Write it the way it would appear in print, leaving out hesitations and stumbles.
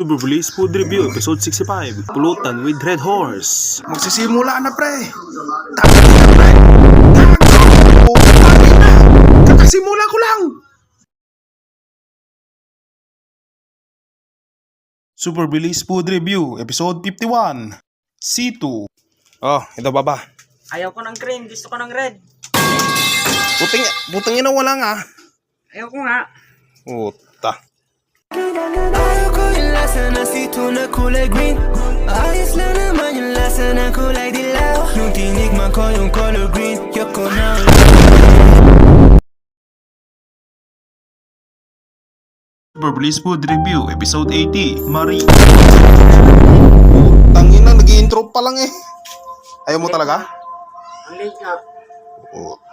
Release Food Review, Episode 65, Pulutan with Red Horse. Magsisimula na, pre. Tangin na, pre. Tago! Tangin na! Kakasimula ko lang! Super Release Food Review, Episode 51, C2. Oh, ito baba. Ayaw ko ng green, gusto ko ng red. Butang ina wala nga. Ayaw ko nga. Puta. Ayaw ko yung lasa na C2 na kulay green. Ayos lang naman yung lasa na kulay dilaw. Nung tinikman ko yung color green, yuck ko na. Super Release Food Review, Episode 80, Marie. Tangina, nag-i-intro pa lang eh. Ayaw mo talaga? Ang late nga. Puta.